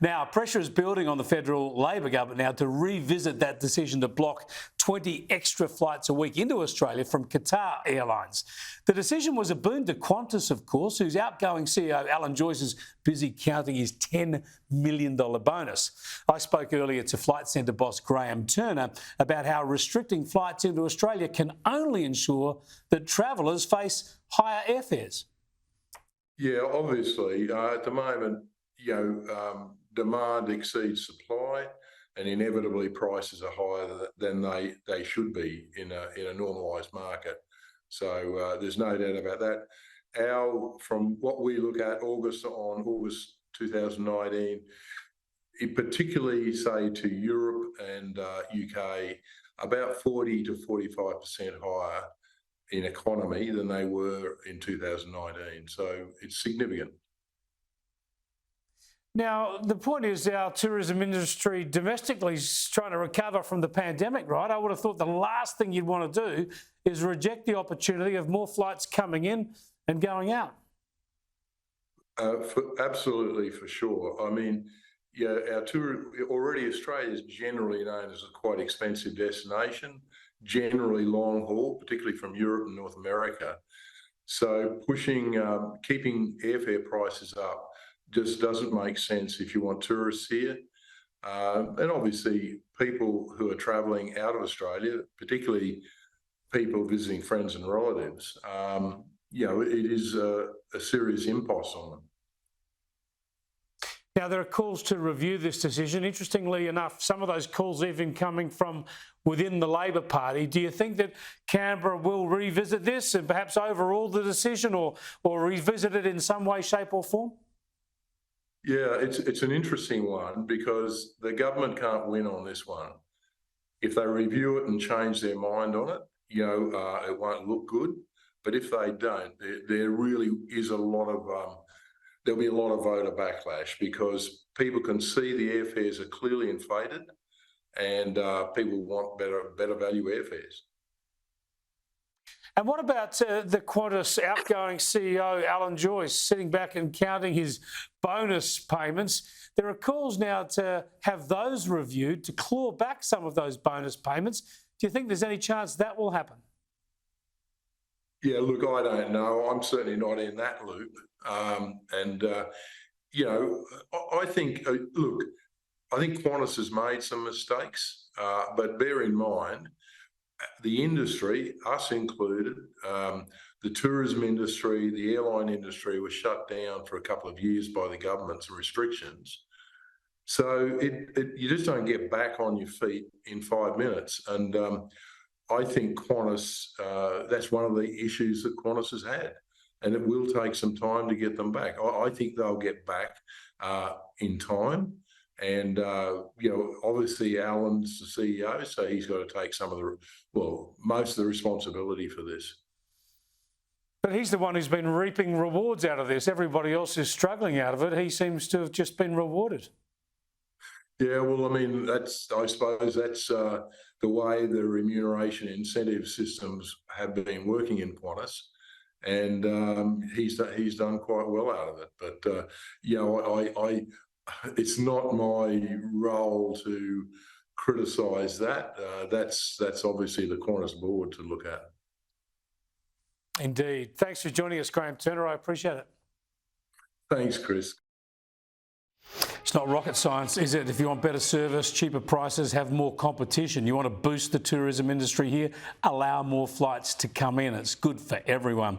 Now, pressure is building on the federal Labor government now to revisit that decision to block 20 extra flights a week into Australia from Qatar Airlines. The decision was a boon to Qantas, of course, whose outgoing CEO, Alan Joyce, is busy counting his $10 million bonus. I spoke earlier to Flight Centre boss Graham Turner about how restricting flights into Australia can only ensure that travellers face higher airfares. Yeah, obviously, at the moment, demand exceeds supply, and inevitably prices are higher than they should be in a normalised market. So there's no doubt about that. From what we look at, August 2019, particularly say to Europe and UK, about 40 to 45% higher in economy than they were in 2019. So it's significant. Now, the point is our tourism industry domestically is trying to recover from the pandemic, right? I would have thought the last thing you'd want to do is reject the opportunity of more flights coming in and going out. Absolutely, for sure. I mean, already Australia is generally known as a quite expensive destination, generally long haul, particularly from Europe and North America. So keeping airfare prices up just doesn't make sense if you want tourists here. And obviously, people who are travelling out of Australia, particularly people visiting friends and relatives, it is a serious impost on them. Now, there are calls to review this decision. Interestingly enough, some of those calls even coming from within the Labor Party. Do you think that Canberra will revisit this and perhaps overrule the decision or revisit it in some way, shape or form? Yeah, it's an interesting one because the government can't win on this one. If they review it and change their mind on it, it won't look good. But if they don't, there really is there'll be a lot of voter backlash because people can see the airfares are clearly inflated and people want better value airfares. And what about the Qantas outgoing CEO, Alan Joyce, sitting back and counting his bonus payments? There are calls now to have those reviewed to claw back some of those bonus payments. Do you think there's any chance that will happen? Yeah, look, I don't know. I'm certainly not in that loop. I think, I think Qantas has made some mistakes, but bear in mind, the industry, us included, the tourism industry, the airline industry was shut down for a couple of years by the government's restrictions. So you just don't get back on your feet in 5 minutes. And I think Qantas, that's one of the issues that Qantas has had. And it will take some time to get them back. I think they'll get back in time. And, obviously Alan's the CEO, so he's got to take most of the responsibility for this. But he's the one who's been reaping rewards out of this. Everybody else is struggling out of it. He seems to have just been rewarded. Yeah, well, I mean, I suppose that's the way the remuneration incentive systems have been working in Qantas. And he's done quite well out of it. But, it's not my role to criticise that. That's obviously the Qantas board to look at. Indeed. Thanks for joining us, Graham Turner. I appreciate it. Thanks, Chris. It's not rocket science, is it? If you want better service, cheaper prices, have more competition, you want to boost the tourism industry here, allow more flights to come in. It's good for everyone.